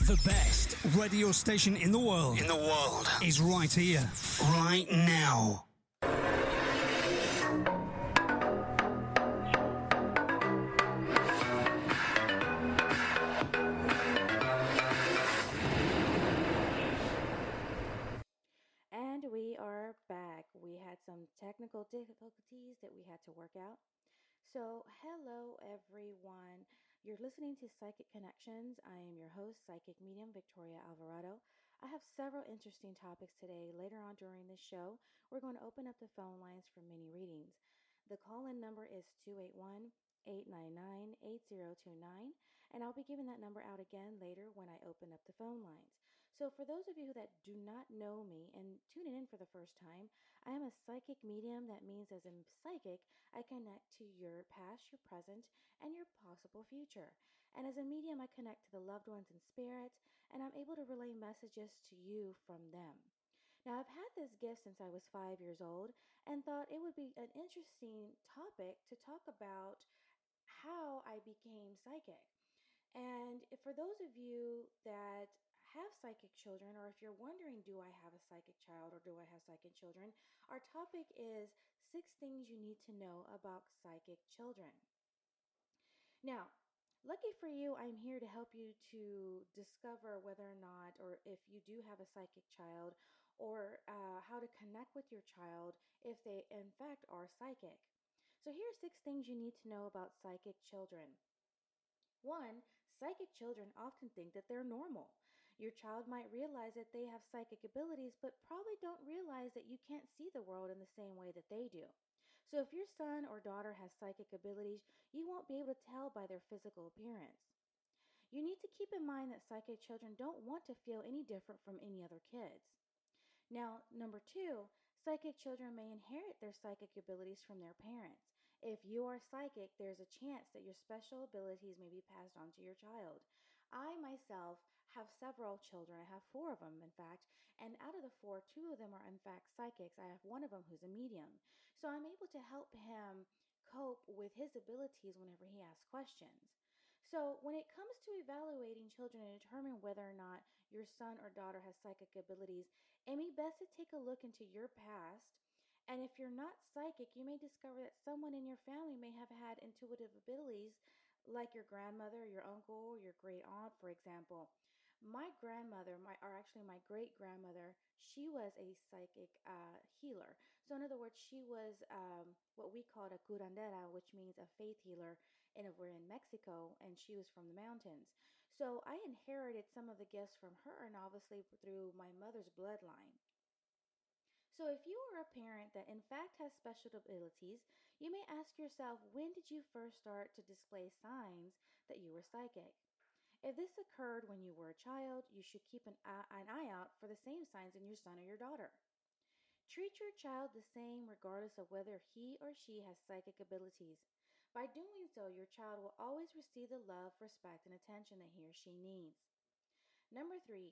The best radio station in the world. Is right here, right now. And we are back. We had some technical difficulties that we had to work out. So, hello everyone. You're listening to Psychic Connections. I am your host, Psychic Medium Victoria Alvarado. I have several interesting topics today. Later on during the show, we're going to open up the phone lines for mini readings. The call in number is 281 899 8029, and I'll be giving that number out again later when I open up the phone lines. So, for those of you that do not know me and tuning in for the first time, I am a psychic medium. That means, as a psychic, I connect to your past, your present, and your possible future. And as a medium, I connect to the loved ones in spirit, and I'm able to relay messages to you from them. Now, I've had this gift since I was 5 years old and thought it would be an interesting topic to talk about how I became psychic. And for those of you that have psychic children, or if you're wondering, do I have a psychic child or do I have psychic children? Our topic is 6 things you need to know about psychic children. Now, lucky for you, I'm here to help you to discover whether or not, or if you do have a psychic child, or how to connect with your child if they, in fact, are psychic. So, here are 6 things you need to know about psychic children. One, psychic children often think that they're normal. Your child might realize that they have psychic abilities, but probably don't realize that you can't see the world in the same way that they do. So, if your son or daughter has psychic abilities, you won't be able to tell by their physical appearance. You need to keep in mind that psychic children don't want to feel any different from any other kids. Now, number two, psychic children may inherit their psychic abilities from their parents. If you are psychic, there's a chance that your special abilities may be passed on to your child. I myself have several children. I have four of them, in fact, and out of the four, two of them are, in fact, psychics. I have one of them who's a medium. So I'm able to help him cope with his abilities whenever he asks questions. So, when it comes to evaluating children and determining whether or not your son or daughter has psychic abilities, it may best to take a look into your past. And if you're not psychic, you may discover that someone in your family may have had intuitive abilities, like your grandmother, your uncle, your great aunt, for example. My grandmother, or actually my great grandmother, she was a psychic healer. So, in other words, she was what we called a curandera, which means a faith healer. And we're in Mexico, and she was from the mountains. So I inherited some of the gifts from her, and obviously through my mother's bloodline. So if you are a parent that in fact has special abilities, you may ask yourself, when did you first start to display signs that you were psychic? If this occurred when you were a child, you should keep an eye out for the same signs in your son or your daughter. Treat your child the same regardless of whether he or she has psychic abilities. By doing so, your child will always receive the love, respect, and attention that he or she needs. Number three,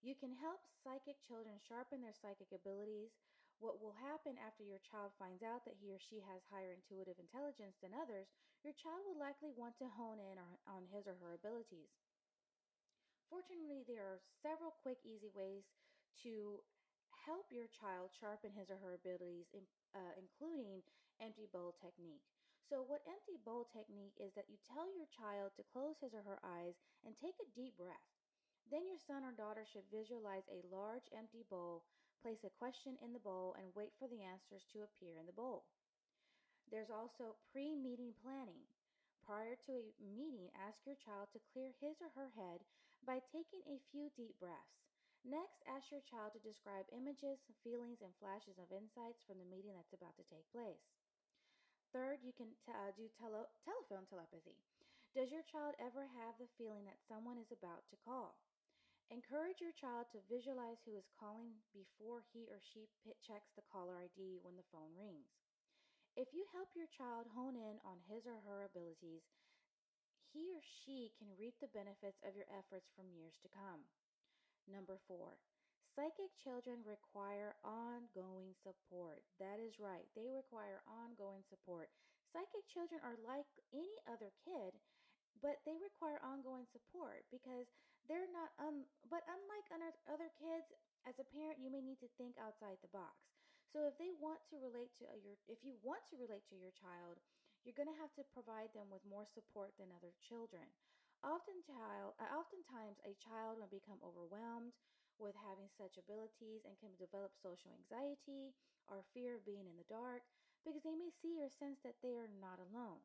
you can help psychic children sharpen their psychic abilities. What will happen after your child finds out that he or she has higher intuitive intelligence than others, your child will likely want to hone in on his or her abilities. Fortunately, there are several quick, easy ways to help your child sharpen his or her abilities, including empty bowl technique. So, what empty bowl technique is that you tell your child to close his or her eyes and take a deep breath. Then your son or daughter should visualize a large empty bowl, place a question in the bowl, and wait for the answers to appear in the bowl. There's also pre meeting planning. Prior to a meeting, ask your child to clear his or her head by taking a few deep breaths. Next, ask your child to describe images, feelings, and flashes of insights from the meeting that's about to take place. Third, you can do telephone telepathy. Does your child ever have the feeling that someone is about to call? Encourage your child to visualize who is calling before he or she checks the caller ID when the phone rings. If you help your child hone in on his or her abilities, he or she can reap the benefits of your efforts from years to come. Number four, psychic children require ongoing support. That is right, they require ongoing support. Psychic children are like any other kid, but they require ongoing support because they're not but unlike other kids, as a parent you may need to think outside the box. So if they want to relate to your if you want to relate to your child, you're going to have to provide them with more support than other children. Oftentimes a child will become overwhelmed with having such abilities and can develop social anxiety or fear of being in the dark because they may see or sense that they are not alone.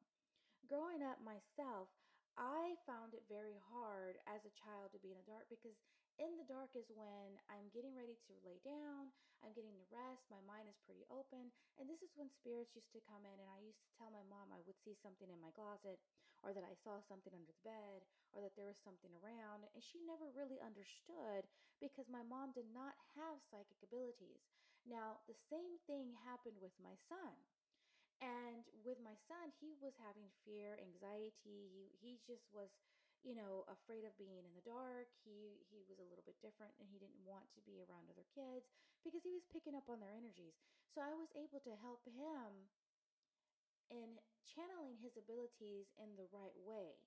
Growing up myself, I found it very hard as a child to be in the dark because in the dark is when I'm getting ready to lay down, I'm getting to rest, my mind is pretty open, and this is when spirits used to come in and I used to tell my mom I would see something in my closet or that I saw something under the bed or that there was something around, and she never really understood because my mom did not have psychic abilities. Now, the same thing happened with my son. And with my son, he was having fear, anxiety. He just was, afraid of being in the dark. He was a little bit different and he didn't want to be around other kids because he was picking up on their energies. So I was able to help him in channeling his abilities in the right way.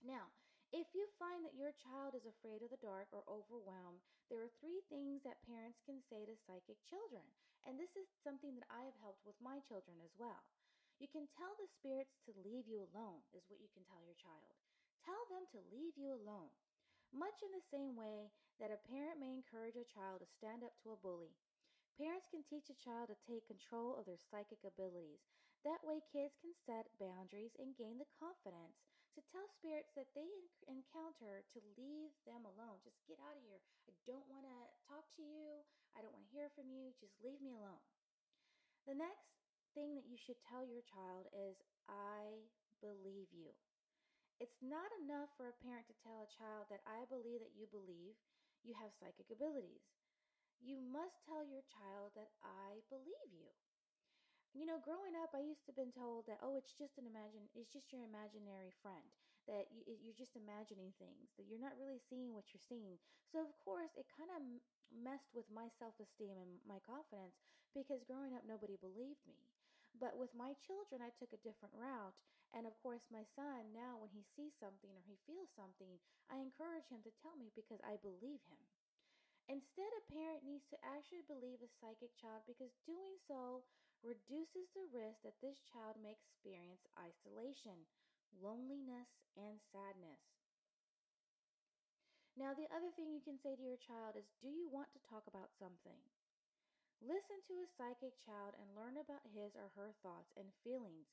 Now, if you find that your child is afraid of the dark or overwhelmed, there are three things that parents can say to psychic children. And this is something that I have helped with my children as well. You can tell the spirits to leave you alone, is what you can tell your child. Tell them to leave you alone. Much in the same way that a parent may encourage a child to stand up to a bully, parents can teach a child to take control of their psychic abilities. That way, kids can set boundaries and gain the confidence to tell spirits that they encounter to leave them alone. Just get out of here. I don't want to talk to you. I don't want to hear from you. Just leave me alone. The next thing that you should tell your child is, I believe you. It's not enough for a parent to tell a child that I believe that you believe you have psychic abilities. You must tell your child that I believe you. Growing up, I used to been told that, oh, it's just your imaginary friend, that you're just imagining things, that you're not really seeing what you're seeing. So of course it kind of messed with my self-esteem and my confidence because growing up nobody believed me. But with my children I took a different route, and of course my son now when he sees something or he feels something, I encourage him to tell me because I believe him. Instead, a parent needs to actually believe a psychic child because doing so reduces the risk that this child may experience isolation, loneliness, and sadness. Now, the other thing you can say to your child is, do you want to talk about something? Listen to a psychic child and learn about his or her thoughts and feelings.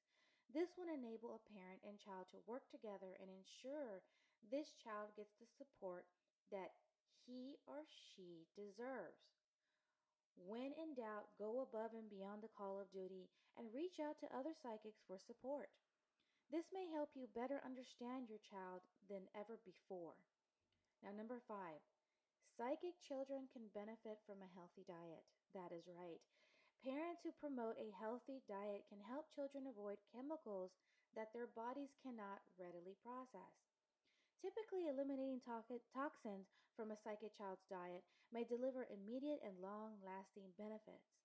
This will enable a parent and child to work together and ensure this child gets the support that he or she deserves. When in doubt, go above and beyond the call of duty and reach out to other psychics for support. This may help you better understand your child than ever before. Now, number 5, psychic children can benefit from a healthy diet. That is right. Parents who promote a healthy diet can help children avoid chemicals that their bodies cannot readily process. Typically, eliminating toxins from a psychic child's diet may deliver immediate and long lasting benefits.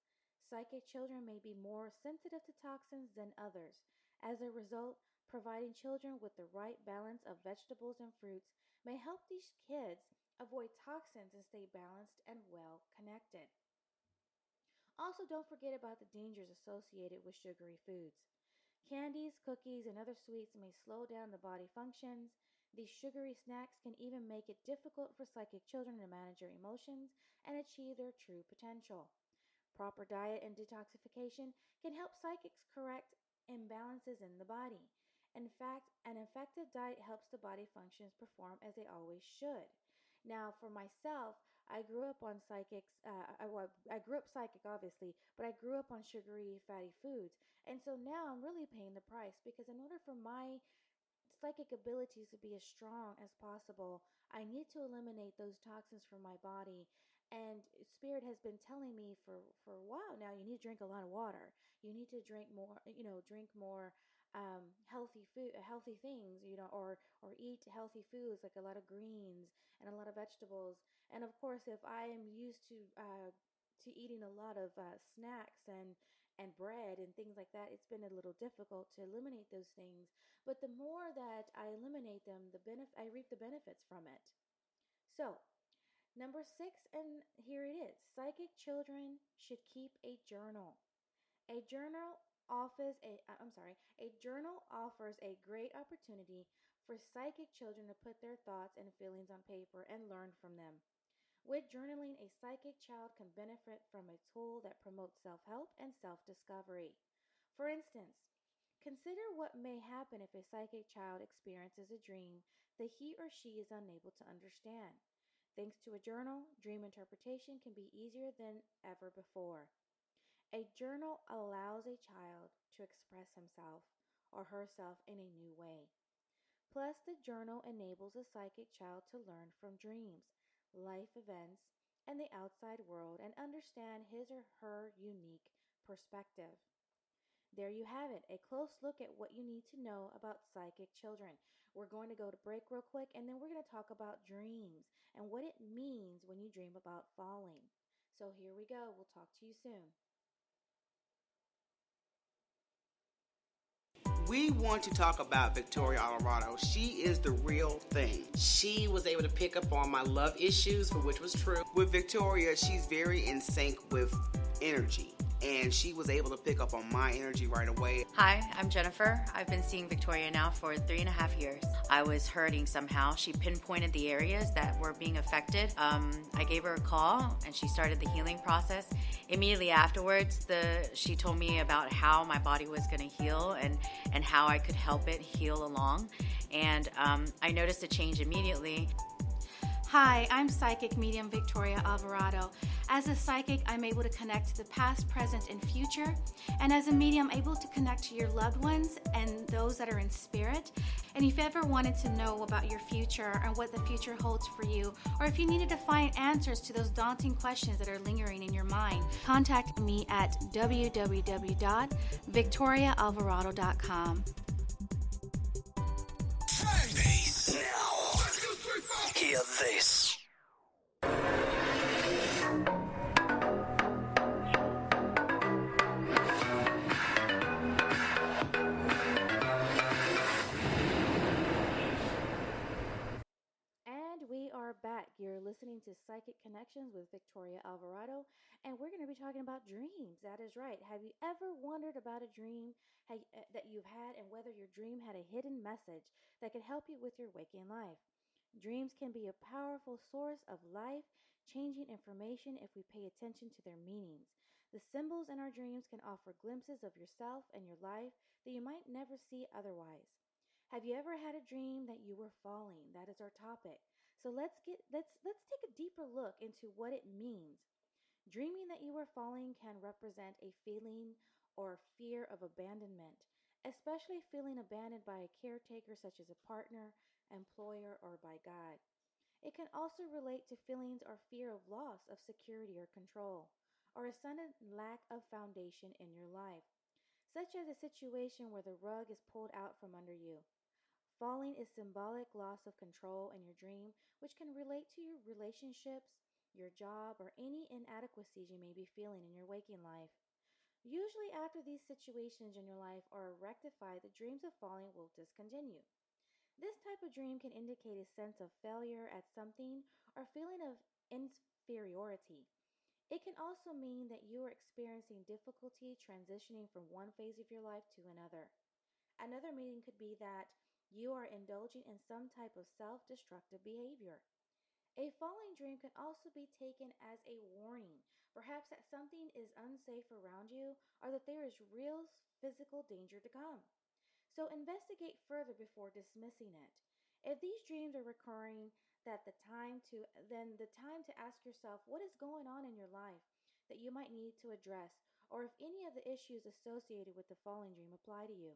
Psychic children may be more sensitive to toxins than others. As a result, providing children with the right balance of vegetables and fruits may help these kids avoid toxins and stay balanced and well connected. Also, don't forget about the dangers associated with sugary foods. Candies, cookies, and other sweets may slow down the body functions. These sugary snacks can even make it difficult for psychic children to manage their emotions and achieve their true potential. Proper diet and detoxification can help psychics correct imbalances in the body. In fact, an effective diet helps the body functions perform as they always should. Now, for myself, I grew up on psychics. I grew up psychic, obviously, but I grew up on sugary, fatty foods. And so now I'm really paying the price because in order for my psychic abilities to be as strong as possible, I need to eliminate those toxins from my body. And Spirit has been telling me for a while now, you need to drink a lot of water. You need to drink more, drink more healthy food, healthy things, or eat healthy foods like a lot of greens and a lot of vegetables. And of course, if I am used to eating a lot of snacks and bread and things like that, it's been a little difficult to eliminate those things. But the more that I eliminate them, I reap the benefits from it. So, number six, and here it is, psychic children should keep a journal. A journal a journal offers a great opportunity for psychic children to put their thoughts and feelings on paper and learn from them. With journaling, a psychic child can benefit from a tool that promotes self help and self discovery. For instance, consider what may happen if a psychic child experiences a dream that he or she is unable to understand. Thanks to a journal, dream interpretation can be easier than ever before. A journal allows a child to express himself or herself in a new way. Plus, the journal enables a psychic child to learn from dreams, life events, and the outside world and understand his or her unique perspective. There you have it, a close look at what you need to know about psychic children. We're going to go to break real quick and then we're going to talk about dreams and what it means when you dream about falling. So here we go. We'll talk to you soon. We want to talk about Victoria Alvarado. She is the real thing. She was able to pick up on my love issues, which was true. With Victoria, she's very in sync with energy. And she was able to pick up on my energy right away. Hi, I'm Jennifer. I've been seeing Victoria now for 3.5 years. I was hurting somehow. She pinpointed the areas that were being affected. I gave her a call and she started the healing process. Immediately afterwards, she told me about how my body was going to heal and how I could help it heal along. And I noticed a change immediately. Hi, I'm psychic medium Victoria Alvarado. As a psychic, I'm able to connect to the past, present, and future. And as a medium, I'm able to connect to your loved ones and those that are in spirit. And if you ever wanted to know about your future and what the future holds for you, or if you needed to find answers to those daunting questions that are lingering in your mind, contact me at www.victoriaalvarado.com. Peace. Now, hear this. And we are back. You're listening to Psychic Connections with Victoria Alvarado, and we're going to be talking about dreams. That is right. Have you ever wondered about a dream that you've had and whether your dream had a hidden message that could help you with your waking life? Dreams can be a powerful source of life changing information if we pay attention to their meanings. The symbols in our dreams can offer glimpses of yourself and your life that you might never see otherwise. Have you ever had a dream that you were falling? That is our topic. So let's take a deeper look into what it means. Dreaming that you are falling can represent a feeling or fear of abandonment, especially feeling abandoned by a caretaker such as a partner, employer, or by God. It can also relate to feelings or fear of loss of security or control, or a sudden lack of foundation in your life, such as a situation where the rug is pulled out from under you. Falling is symbolic loss of control in your dream, which can relate to your relationships, your job, or any inadequacies you may be feeling in your waking life. Usually, after these situations in your life are rectified, the dreams of falling will discontinue. This type of dream can indicate a sense of failure at something or feeling of inferiority. It can also mean that you are experiencing difficulty transitioning from one phase of your life to another. Another meaning could be that you are indulging in some type of self destructive behavior. A falling dream can also be taken as a warning, perhaps that something is unsafe around you or that there is real physical danger to come. So investigate further before dismissing it. If these dreams are recurring, then the time to ask yourself what is going on in your life that you might need to address, or if any of the issues associated with the falling dream apply to you.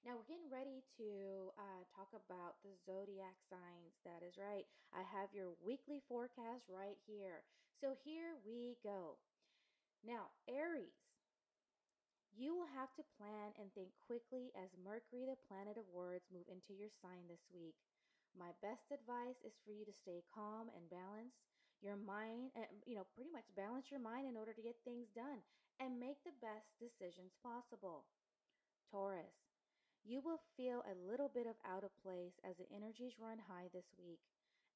Now we're getting ready to talk about the zodiac signs. That is right. I have your weekly forecast right here. So here we go. Now, Aries, you will have to plan and think quickly as Mercury, the planet of words, move into your sign this week. My best advice is for you to stay calm and balance your mind, pretty much balance your mind in order to get things done and make the best decisions possible. Taurus, you will feel a little bit of out of place as the energies run high this week.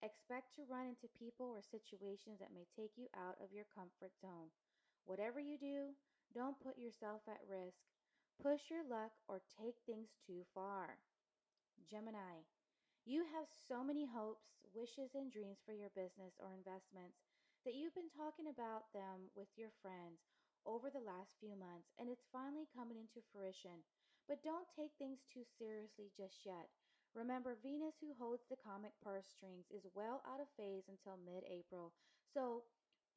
Expect to run into people or situations that may take you out of your comfort zone. Whatever you do, don't put yourself at risk. Push your luck or take things too far. Gemini, you have so many hopes, wishes, and dreams for your business or investments that you've been talking about them with your friends over the last few months, and it's finally coming into fruition. But don't take things too seriously just yet. Remember, Venus, who holds the comic purse strings, is well out of phase until mid April, so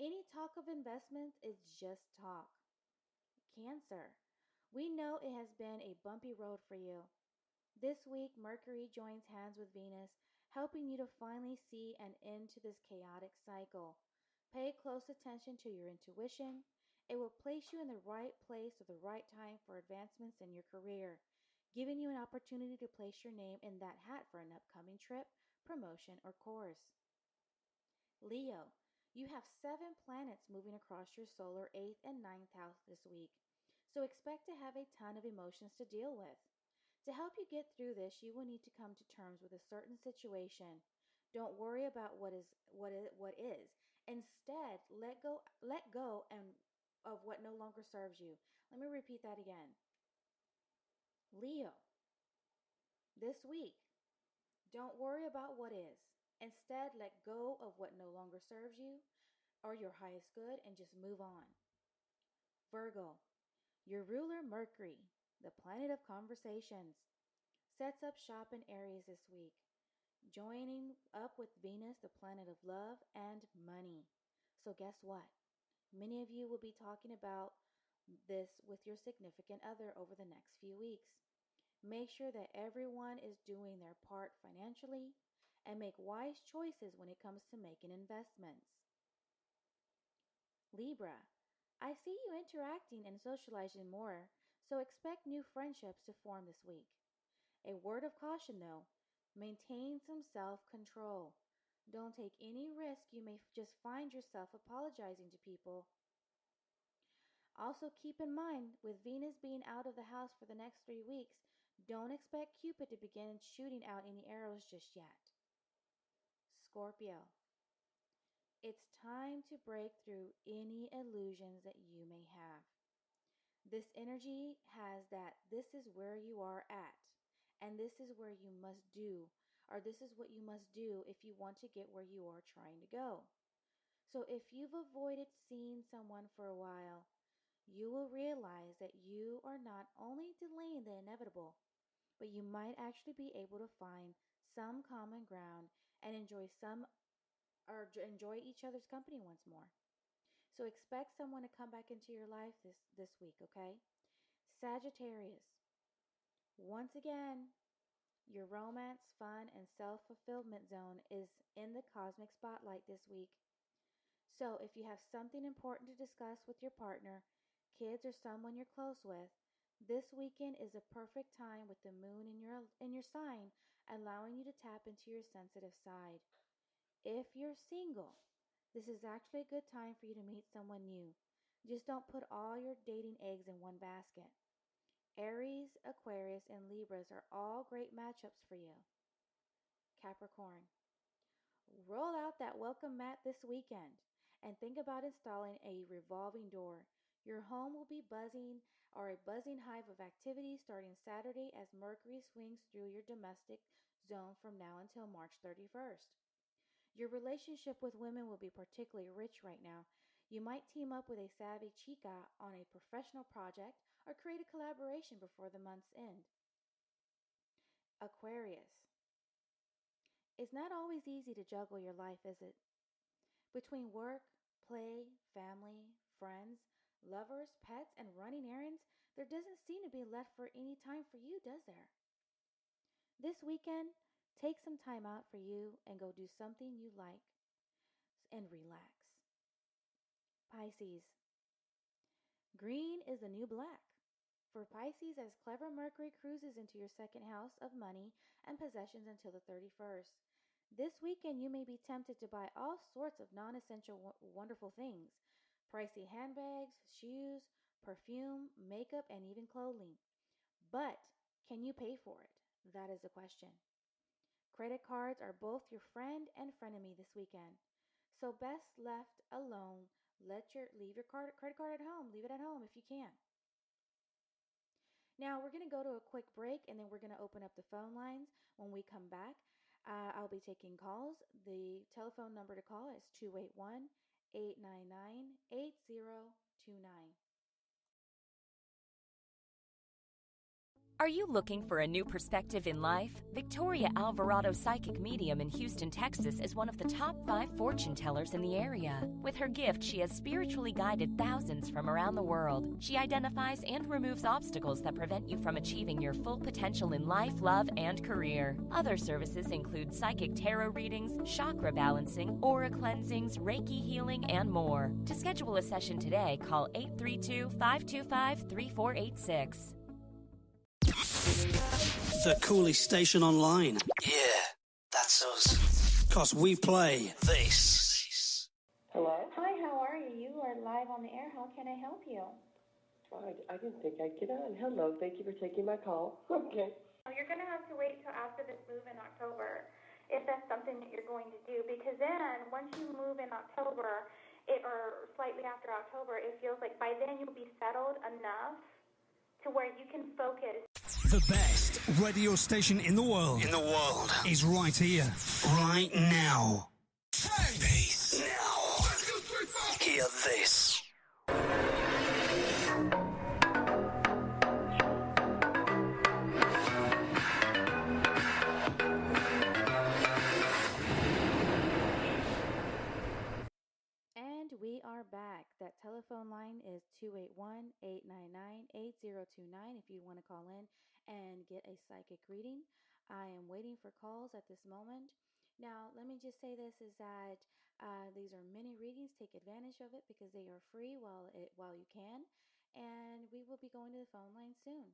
any talk of investments is just talk. Cancer, we know it has been a bumpy road for you. This week, Mercury joins hands with Venus, helping you to finally see an end to this chaotic cycle. Pay close attention to your intuition. It will place you in the right place at the right time for advancements in your career, giving you an opportunity to place your name in that hat for an upcoming trip, promotion, or course. Leo, you have 7 planets moving across your solar 8th and ninth house this week, so expect to have a ton of emotions to deal with. To help you get through this, you will need to come to terms with a certain situation. Don't worry about what is. Instead, let go and of what no longer serves you. Let me repeat that again. Leo, this week, don't worry about what is. Instead, let go of what no longer serves you or your highest good and just move on. Virgo, your ruler Mercury, the planet of conversations, sets up shop in Aries this week, joining up with Venus, the planet of love and money. So, guess what? Many of you will be talking about this with your significant other over the next few weeks. Make sure that everyone is doing their part financially and make wise choices when it comes to making investments. Libra, I see you interacting and socializing more, so expect new friendships to form this week. A word of caution though, maintain some self control. Don't take any risk you may just find yourself apologizing to people. Also, keep in mind, with Venus being out of the house for the next 3 weeks, don't expect Cupid to begin shooting out any arrows just yet. Scorpio, it's time to break through any illusions that you may have. This energy has that this is where you are at, and this is where you must do, or this is what you must do if you want to get where you are trying to go. So if you've avoided seeing someone for a while, you will realize that you are not only delaying the inevitable, but you might actually be able to find some common ground and enjoy each other's company once more. So expect someone to come back into your life this week, okay? Sagittarius, once again, your romance, fun, and self fulfillment zone is in the cosmic spotlight this week. So, if you have something important to discuss with your partner, kids, or someone you're close with, this weekend is a perfect time with the moon in your sign, allowing you to tap into your sensitive side. If you're single, this is actually a good time for you to meet someone new. Just don't put all your dating eggs in one basket. Aries, Aquarius, and Libras are all great matchups for you. Capricorn, roll out that welcome mat this weekend and think about installing a revolving door. Your home will be buzzing or a buzzing hive of activity starting Saturday as Mercury swings through your domestic zone from now until March 31st. Your relationship with women will be particularly rich right now. You might team up with a savvy chica on a professional project or create a collaboration before the month's end. Aquarius, it's not always easy to juggle your life, is it? Between work, play, family, friends, lovers, pets, and running errands, there doesn't seem to be left for any time for you, does there? This weekend, take some time out for you and go do something you like and relax. Pisces, green is the new black. For Pisces, as clever Mercury cruises into your second house of money and possessions until the 31st. This weekend, you may be tempted to buy all sorts of non essential, wonderful things: pricey handbags, shoes, perfume, makeup, and even clothing. But can you pay for it? That is the question. Credit cards are both your friend and frenemy this weekend. So best left alone. Leave your credit card at home. Leave it at home if you can. Now, we're going to go to a quick break and then we're going to open up the phone lines when we come back. I'll be taking calls. The telephone number to call is 281 899 8029. Are you looking for a new perspective in life? Victoria Alvarado, psychic medium in Houston, Texas, is one of the top 5 fortune tellers in the area. With her gift, she has spiritually guided thousands from around the world. She identifies and removes obstacles that prevent you from achieving your full potential in life, love, and career. Other services include psychic tarot readings, chakra balancing, aura cleansings, Reiki healing, and more. To schedule a session today, call 832-525-3486. The coolest station online. Yeah, that's us. 'Cause we play this. Hello? Hi, how are you? You are live on the air. How can I help you? I didn't think I'd get on. Hello, thank you for taking my call. Okay. You're going to have to wait till after this move in October if that's something that you're going to do, because then once you move in October, or slightly after October, it feels like by then you'll be settled enough to where you can focus. The best radio station in the world. Is right here, right now. Peace. Now, hear this. And we are back. That telephone line is 281-899-8029 if you want to call in and get a psychic reading. I am waiting for calls at this moment. Now, let me just say this is that these are mini readings. Take advantage of it because they are free while you can. And we will be going to the phone line soon.